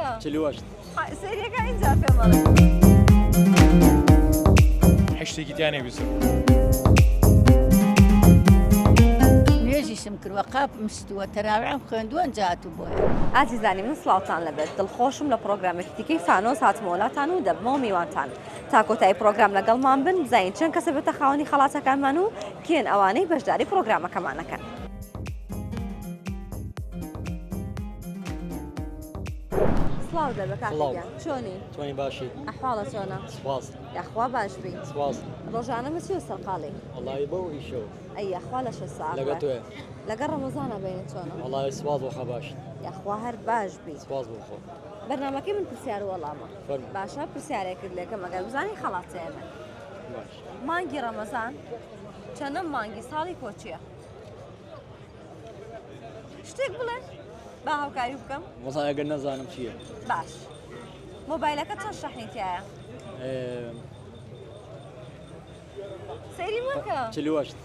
ماكا؟ چلوەشت سەریەکە اینجا پێمەڵێ. حشتێکی تیانێ بیسر نوێژیشم کردوە قاپ مستووە تەراویحم خوێندووە جاتوو بۆیە. ئازیزانی من سڵاوتان لەبێت دڵخۆشم لە پرۆگرامێکی دیکەی فانۆس هاتمە وڵاتان و دەبمەوە میوانتان تا کۆتایی پرۆگرام لەگەڵمان بن بزانین چەند کەسە بێتە خاوەنی خەڵاتەکانمان و کێن ئەوانەی بەشداری پرۆگرامەکەمانەکەن. سڵاو دەبێت کاکەگیان چۆنی؟ توانی باشی ئەحواڵە چۆنە؟ سپاس یاخوا باش بی. سپاس ڕۆژانە مەچی و سەرقاڵی؟ وەڵی بەو ئیشەوە ئەی یاخوا لە شە ساعت لەگە توێ لەگەڵ ڕەمەزانە بینێت چۆنە؟ وەڵی سپاس بۆ خە باشی یاخوا هەر باش بی. سپاس بۆ خۆ بەرنامەکەی من پرسیار وەڵامە فەرموو. باشە پرسیارێکرد لێکە مەگەر بزانی خەڵاتێمە باش مانگی ڕەمەزان چەندەم مانگی ساڵی کۆچیە؟ شتێک بڵێ با هاوکاری بکەم وەڵی ئەگەر نەزانم چییە باش مۆبایلەکە چەند شەحنیتیایە؟ سەیری مەکە چلوەشت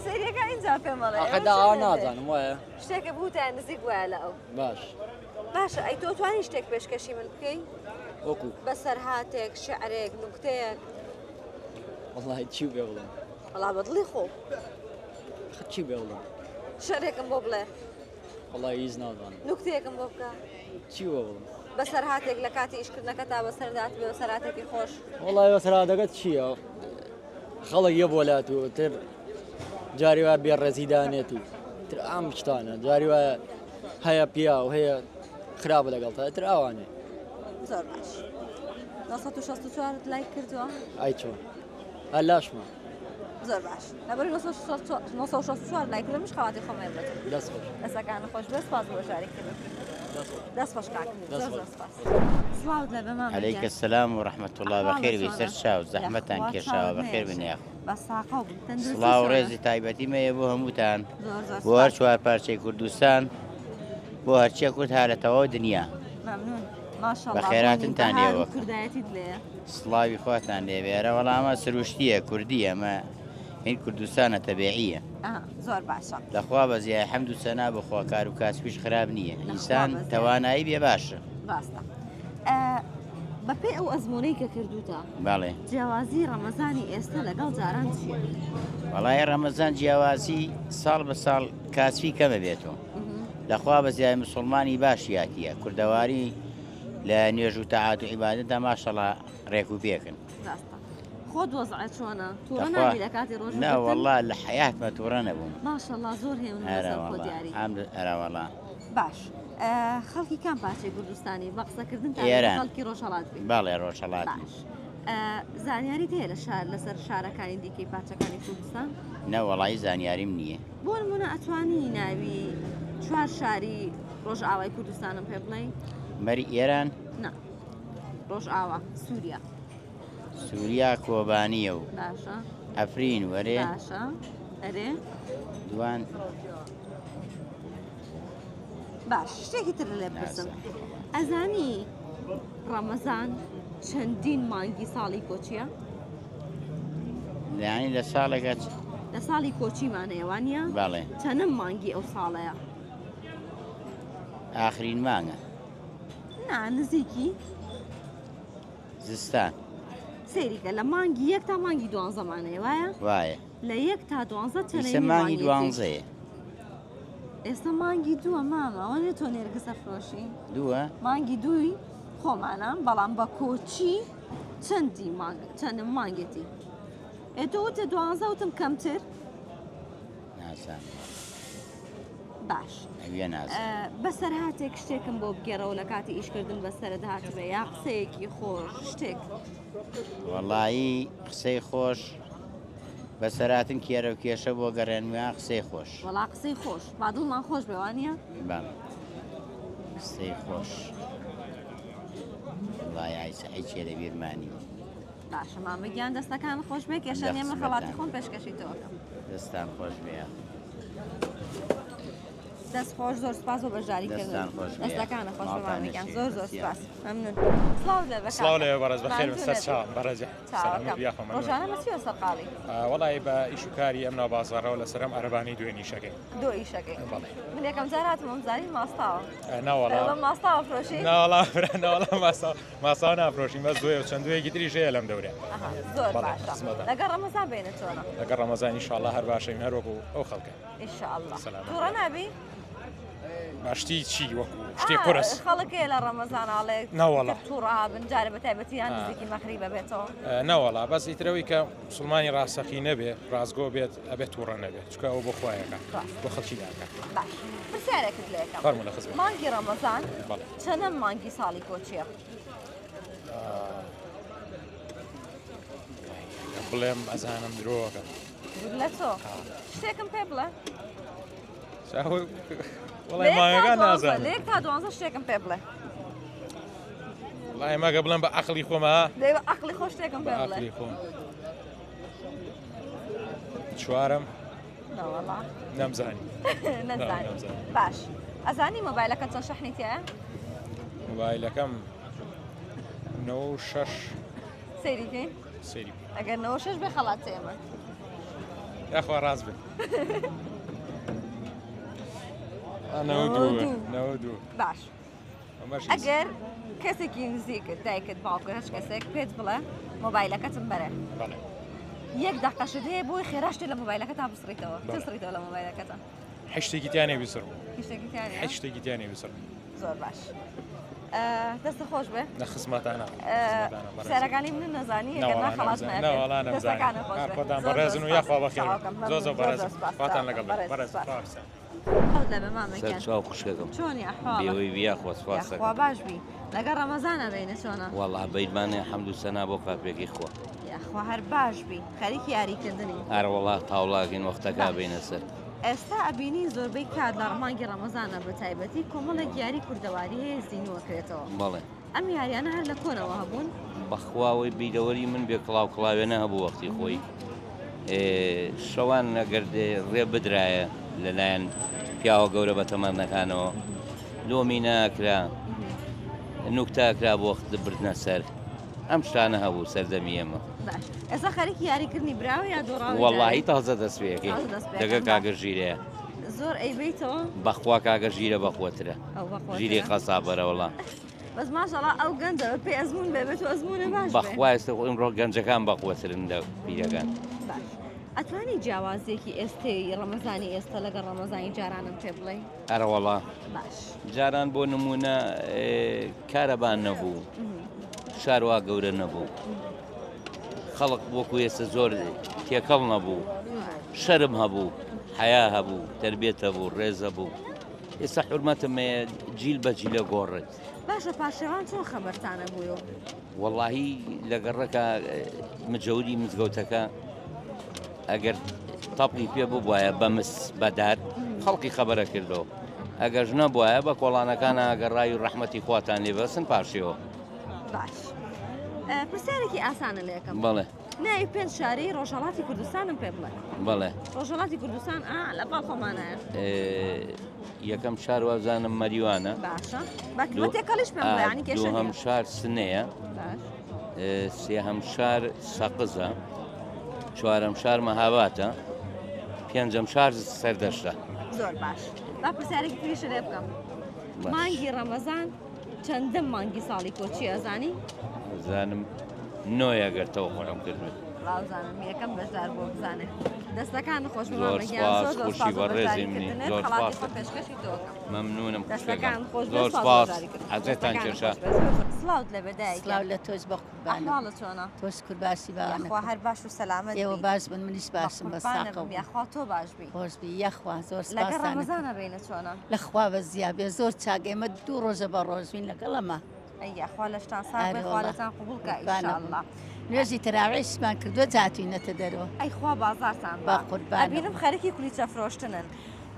سەیریەکە اینجا پێمەڵێ ئەقەدا ئاوا نازانم وایە شتێکە بووتە نزیک وایە لە ئەو باش باشە ئەی تۆ توانی شتێک پێشکەشی من بکەی وەکو بەسەرهاتێک شعرێک نوکتەیەک وەڵی چی بێ بڵێم وەڵا بەدڵی خۆ چی بێ بڵێم شعرێکم بۆ بڵێ وەڵی هیچ نازانم نوکتەیەکم بۆ بکە چی وە بڵێم بەسەرهاتێک لە کاتی ئیشکردنەکە تا بەسەردات بێ بەسەرهاتێکی خۆش وەڵی بەسەرادەکەت چییە خەڵک یە بۆلات و تر جاری وایە بێڕێزیدانێت و تر ئام شتانە جاری وایە هەیە پیا و هەیە خراپە لەگەڵ تا تر ئەوانێ زۆر باش 964 لایک کردووە ئای چۆن هەر لاشمە زۆر باش لەبەر 964 لایک کردمش خەواتی خۆمێ بێت دەست خۆش دەستەکان خۆش بێت سپاس بۆ شاریکردن دەست خۆش کاک زۆر زۆر سپاس سڵاوت لەبێ مامەگیان عليك السلام ورحمة الله بخير بيسر شاو زحمتان كشاو بخير بنياخ بەساقە و تەندروستی سڵاو چۆنە؟ ڕێزی تایبەتی مەیە بۆ هەمووتان زۆر بۆ هەر سپاس چوار پارچەی کوردستان بۆ هەرچیە کورد هالەتەوە دنیا مەمنون ماشەڵڵا بەخێراتنتان بۆنی بەهار و لێوە. کوردایەتیت لێیە سڵاوی خواتان لێبێرە وەڵامە سروشتیە کوردیە مە هین کوردستانە تەبێعیە زۆر باشە لەخوا بەزیای حەمد و سەنا بخوا کار و کاسبیش خراپ نییە ئینسان توانایی بێ باشە ڕاستە بەپێ ئەو ئەزمونەی کە کردوتە باڵێ جیاوازی ڕەمەزانی ئێستا لەگەڵ جاران چییە؟ وەڵای ڕەمەزان جیاوازی ساڵ بە ساڵ کاسبی کەمە بێتەوە لەخوا بەزیای مسلمانی باشیاتیە کوردەواری لە نوێژ و تەعات و عیبادەتدا ماشەڵا ڕێک و پێکن ڕاستە خۆت وەزعەت چۆنە؟ تووڕە لەخوا- نابی لە کاتی ڕۆژ نا وەڵا لە حیاتمە تووڕە نەبووم ماشەڵڵا زۆر هێون لەسەر خۆ دیاری ئەراوەڵا باش خەڵکی کام پارچەی کوردستانی بە قسەکردن تا ئێران. خەڵکی ڕۆژهەڵات بین باڵێ ڕۆژهەڵاتی باش زانیاریت هەیە لە شار لەسەر شارەکانی دیکەی پارچەکانی کوردستان نەوەڵی زانیاریم نییە بۆ نمونە ئەتوانی ناوی چوار شاری ڕۆژ ئاوای کوردستانم پێ بڵێ مەری ئێران نا ڕۆژ ئاوا سووریا سووریا کۆبانیە و باشە ئەفرین وەرێ باشە ئەرێ دوان باش شتێکی تر لێ بپرسم ئەزانی ڕەمەزان چەندین مانگی ساڵی کۆچیە؟ لەیانی لە ساڵێکە لە ساڵی کۆچیمانەیە وانە؟ باڵێ چەندم مانگی ئەو ساڵەیە؟ ئاخرین مانگە نا نزیکی زستان سەیریکە لە مانگی یەک تا مانگی دوانزەمانەیە وایە؟ وایە لە یەک تا دوانزە ئیسە چەندێکی مانگی مانگێکی؟ دوانزەیە ئێستا مانگی دووە مامە ئەوەنێ تۆ نێرگسە فرۆشی دووە مانگی دووی خۆمانە بەڵام بە کۆچی چەندی چەندم مانگێتی ئێتۆ وتە دوانزە وتم کەمتر ناسان باش ئەویە ناسان بەسەرهاتێک شتێکم بۆ بگێڕەوە لە کاتی ئیشکردن بەسەرەداهات بێ یا قسەیەکی خۆش شتێک وەڵایی قسەی خۆش بەسەراتن کێرە و کێشە بۆ گەڕێنویان قسەی خۆش وەڵا قسەی خۆش بادڵمان خۆش بێوانە باڵێ قسەی خۆش وڵای ئایسە هیچێ لە بیرمانی باشە مامەگیان دەستەکان خۆش بێ کێشە دەست نێمە بەتان. خەڵاتی خۆم پێشکەشی تۆکەم دەستان خۆش بێ دەستخۆش زۆر سپاس بۆ بەشداریکردن دەستان خۆش بێ. دەستەکانە خۆش ماڵتان بەمانێکیان نەشێ. زۆر زۆر بەسیار. سپاس مەمنون سڵاو لێ سلااو لێ بەڕێز بەخێر مامتون سەر لێبێ. چاوم بەڕێزە چاوەکەم ڕۆژانە مەچیوە سەرقاڵی وڵی بە ئیش و کاری ئەم ناوبازارەوە لە سەرم عەربانی دوێ نیشەکەی دۆ ئیشەکەی بەڵێ من یەکەم جار هاتم ئەمزانی ماستاوە ناوەڵا ماستاوە فرۆشی ناوەڵا ماسا نافرۆشین بەس دوێ و چەند دوێکی تریش هەیە لەم دەورێ زۆر بەڵێ، باشە قسمەتە. لەگەڵ ڕەمەزان بێنە چۆنە لەگەڵ ڕەمەزان ئینشاءالله هەر باشەین هەروەکو ئەو خەڵکە ئینشاءالله سەلامەت. تووڕە نابی باشتی چی وەکو شتێک قرس خەڵکێ لە ڕەمەزاناڵێ ناوەڵا. تووڕا بنجارە بە تایبەتی یان نزیکی مەخریبە بێتەوە نەوەڵا بەس ئیترەوەی کە مسلمانی ڕاستەقی نەبێ ڕازگۆ بێت ئەبێت تووڕە نەبێت چکە ئەو بۆ خۆیەکە بۆ خەڵکی داکە باش پرسیارێکت لە یەکەم فەرموو لە خزمەت. مانگی ڕەمەزان بەڵێ. چەندەم مانگی ساڵی کۆچیە بڵێم ئەزانم درۆکە لە تۆ شتێکم پێ بڵێ وڵی ماگەکان نازانم لێک تا 12 شتێکم پێ بڵێ وڵی ماگە بڵێم بە عەقڵی خۆمە دەیوە عەقڵی خۆ شتێکم پێ بڵێ عەقڵی خۆم چوارم نەوەڵا نەمزانی نەزانی نەمزانی. باش ئەزانی مۆبایلەکە چەند شەحنی تایە مۆبایلەکەم 96 سەیری بکەین سەیری ئەگەر 96 بێ خەڵات تێمە یاخوا ڕاست بێت دوو باش ئەگەر کەسێکی نزیکت دایکت باوکت هەچ کەسێک پێت بڵێ مۆبایلەکەتم بەرێ بەڵێ یەک دەقەشت هەیە بۆی خێراشتێ لە مۆبایلەکە تا بسڕیتەوە تسڕیتەوە لە مۆبایلەکەتە هەشتێکی تیانێ بیسڕ شتێکی تیانە هەشتێکی تیانێ بیسڕ زۆر باش دەستە خۆش بێ لە خزمەتانە سەرەکانی من نەزانی ئەگەر خەڵات ناوەڵا نەمزانی خۆتان بەڕێزن و یاخوا بەخێر زۆر زۆر بەڕێز خواتان لەگەڵ بەڕێز لە بە مامەکەن چاو خوشکەکەم چۆنی ئەحواڵە بێەوەی بیا خۆسپاسەکە خوا باش بی لەگەڵ ڕەمەزانە بینە چۆنە وەڵا بەیدمانێ حەمد و سەنا بۆ کاپێکی خۆ یاخوا هەر باش بی خەریکی یاریکردنی هەروەڵا تاوڵاگەین وەختەکە بینە سەر ئێستا ئەبینی زۆربەی کات لە ڕمانگی ڕەمەزانە بە تایبەتی کۆمەڵێک یاری کوردەواری هەیە زیینوەکرێتەوە بەڵێ ئەم یاریانە هەر لە کۆنەوە هەبوون بەخواوەی بیرەوەری من بێ کڵاو کڵاوێنە هەبوو وەختی خۆی شەوان ئەگەر ڕێ بدرایە لەلایەن پیاوە گەورە بە تەمەنەکانەوە دۆمی ناکرا نوکتاکرا بۆ وەخت بردنە سەر ئەم شتانە هەبوو سەردەمی ئێمە باش ئێستا خەریکی یاریکردنی براوە یا دۆڕاوی وەڵاهی تازە دەستپێکی دەگە کاگە ژیرەیە زۆر ئەیبیتەوە بەخوا کاگە ژیرە بەخۆترە ژیری خەسابەرە وەڵا بەس ماشەڵا ئەو گەنجەوە پێ ئەزمون بێبێت و ئەزمونە باش بەخوا ئێستا ئەمڕۆ گەنجەکان بەخۆترن لە پیرەکان باش ئەتوانی جیاوازێکی ئێستەی ڕەمەزانی ئێستا لەگەڵ ڕەمەزانی جارانم پێ بڵێ ئەرەوەڵا باش جاران بۆ نمونە کارەبان نەبوو شاروا گەورە نەبوو خەڵق وەکو ئێستا زۆر تێکەڵ نەبوو شەرم هەبوو حیا هەبوو تربێت هەبوو ڕێز هەبوو ئێستا حورمەتم جیل بە جیلە گۆڕێت باشە پاشەوان چۆن خەبەرتانە بووە وەڵاهی لەگەڕەکە مجەوری مزگەوتەکە ئەگەر تەپڵی پێ ببوایە بەمس بەدار خەڵکی خەبەرە کردەوە ئەگەر نەبوایە بە کۆڵانەکانە ئەگەر ڕای و ڕەحمەتی خواتان لێبەسن پاشەوە باش پرسیارێکی ئاسانە لە یەکەم بەڵێ ناوی پێنج شاری ڕۆژهەڵاتی کوردستانم پێ بڵێ بەڵێ ڕۆژهەڵاتی کوردستان لە باڵخۆمانایە یەکەم شار وابزانم مەریوانە باشە باکمە تێکەڵیش پێ بڵێ ینی کێشە دووهەم نییە. شار سنەیە باش سێهەم شار سەقزە چوارەم شار مەهاباتە پێنجەم شار سەردەشتە زۆر باش با پرسیارێکی تریشە لێ بکەم مانگی ڕەمەزان چەندەم مانگی ساڵی کۆچی ئەزانی زانم نۆیەگەرتەوە خۆم کردن ڕاوزانم یەکەم بەشدار بۆ بزانێ دەستەکان خۆش زۆر سپاس خوشی بەڕێزی منی زۆر سپاس پێشکەشی تۆکەم مەمنونم دەستەکان خۆش زۆر سپاس حەزێتان کێشە سلااوت لە بەدای سلااو لە تۆش بە قوربانە ئەحواڵە چۆنە تۆش کورباسی باوانە یاخوا هەر باش و سەلامەت ئێوە باش بن منیش باشم بە ساقەوە یاخوا تۆ باش بی خۆشبی یەخوا زۆر لەگەڵ سپاسانە ڕەمەزانە بینە چۆنە لەخوا بە زیابێ زۆر چاک ئێمە دوو ڕۆژە بە ڕۆژبین لەگەڵەمە یاخوا لە شتان ساڵ خواڵەتان قوبولکە ئینشاءالله نوێژی تەراویحشمان کردووە جاتوینەتە دەرەوە ئەی خوا بازارتان با قوربانە ئەبینم خەرێکی کولیچە فرۆشتنن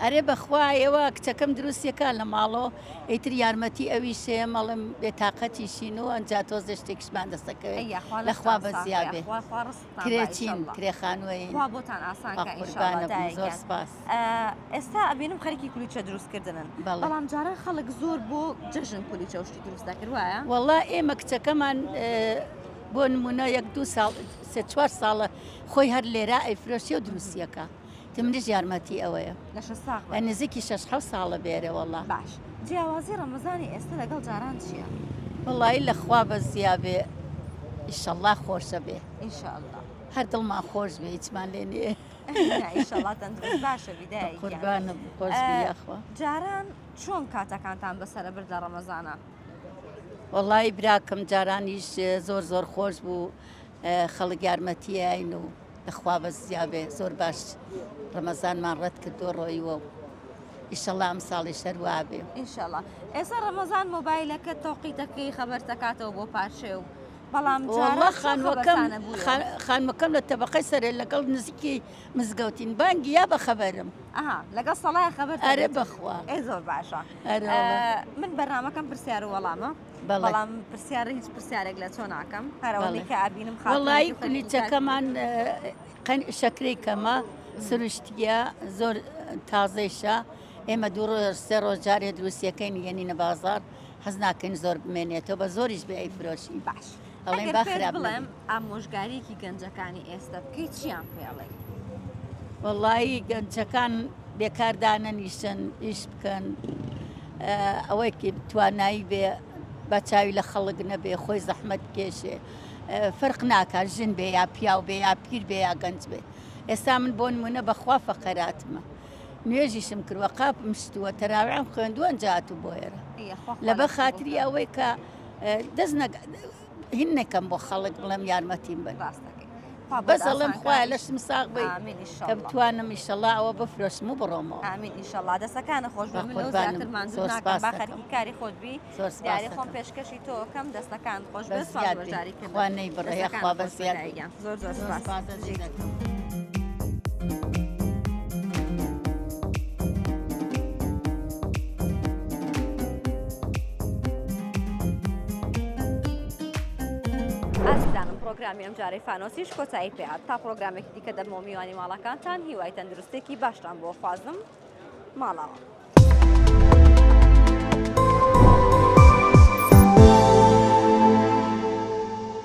ئەرێ بەخوایەوە کچەکەم دروستیەکە لە ماڵۆ ئیتر یارمەتی ئەوی شێ مەڵم بێتاقەتیشینەوە ئەنجا تۆز شتێکشمان دەستەکەوێت لەخوا بە زیابێ کرێچین کرێخانوەیە وا بۆتان ئاسانکە زۆر سپاس. ئێستا ئەبینم خەریکی کولیچە دروستکردنن بەڵام جاران خەڵک زۆر بۆ جژن کولیچە شتی دروست دەکردوایە وەڵا ئێمە کچەکەمان بۆ نمونە 1-2 ساڵ 3-4 ساڵە خۆی هەر لێرە ئەیفرۆشی و دروستیەکە منیش یارمەتی ئەوەیە لە 6 ساڵ نزیکی 6 ساڵە بێرە وەڵا باش جیاوازی ڕەمەزانی ئێستا لەگەڵ جاران چییە؟ وڵی لەخوا بە زیابێ ئیشەڵا خۆشە بێ ئینشاءالله هەر دڵمان خۆش بێ هیچمان لێ نیە ئینشاءالله تەندروست باشە بیدایە قوربانم خۆش بیاخوا جاران چۆن کاتەکانتان بەسەرە بردە ڕەمەزانە؟ وەڵی براکەم جارانیش زۆر خۆش بوو خەڵک یارمەتیین و لەخوا بە زیابێ زۆر باش ڕەمەزانمان ڕەت کردو ڕۆیوە و ئیشەڵا ئەم ساڵی شەروا بێ ئینشاءالله ئێستا ڕەمەزان مۆبایلەکە تۆقیتەکەی خەبەر دەکاتەوە بۆ پاشێ و بەڵام خانوەکەم لە تەبقەی سەرێ لەگەڵ نزیکی مزگەوتین بانگی یا بە خەبەرم لەگەڵ سەڵای خەبەر ئەرێ بەخوا زۆر باشە من بەرنامەکەم پرسیار و وەڵامە بەڵام پرسیارە هیچ پرسیارێک لە چۆ ناکەم هەرەوەی کە ئابینم وەڵی کولیچەکەمان شەکرەی کەمە سروشتیە زۆر تازەیشە ئێمە دوو ڕۆژ سێ ڕۆژ جارێ دروستیەکەی یەنینە بازار حەز ناکەین زۆر بمێنێتەوە بە زۆریش بێ ئەیفرۆشی باش ئەڵێن باخرا بڵێم ئامۆژگاریەکی گەنجەکانی ئێستا بکەیت چیان پێڵێ؟ وەڵی گەنجەکان بێکاردانە نیشن ئیش بکەن ئەوەی توانایی بێ بە چاوی لە خەڵک نەبێ خۆی زەحمەت کێشێ فەرق ناکات ژن بێ یا پیا و بێ یا پیر بێ یا گەنج بێ ئێستا من بۆ نمونە بەخوا فەقەراتمە نوێژیشم کردوە قاپم شتووە تەراویحم خوێندووە ئەنجات و بۆ ئێرە لەبە خاتری ئەوەی کە دەست هین نەکەم بۆ خەڵک بڵێم یارمەتیم بن بەس ئەڵێم خوایە لەشم ساغ بێ کە بتوانم ئیشەڵا ئەوە بفرۆشم و بڕۆمەوە ئامین ئیشەڵا دەستەکانە خۆش بێ من لەو زیاتر ماندوو ناکەم با خەریکی کاری خۆت بی دیاری خۆم پێشکەشی تۆکەم دەستەکان خۆش بێ سوپاس بەجاری کردن خوانەی بڕێ خوا بە زیاد زۆر سوپاس ئازیزانم پرۆگرامی ئەم جارەی فانۆسیش کۆتایی پێهات تا پرۆگرامێکی دیکە دەبمەوە میوانی ماڵەکانتان هیوای تەندروستێکی باشتان بۆ خوازم ماڵەوە.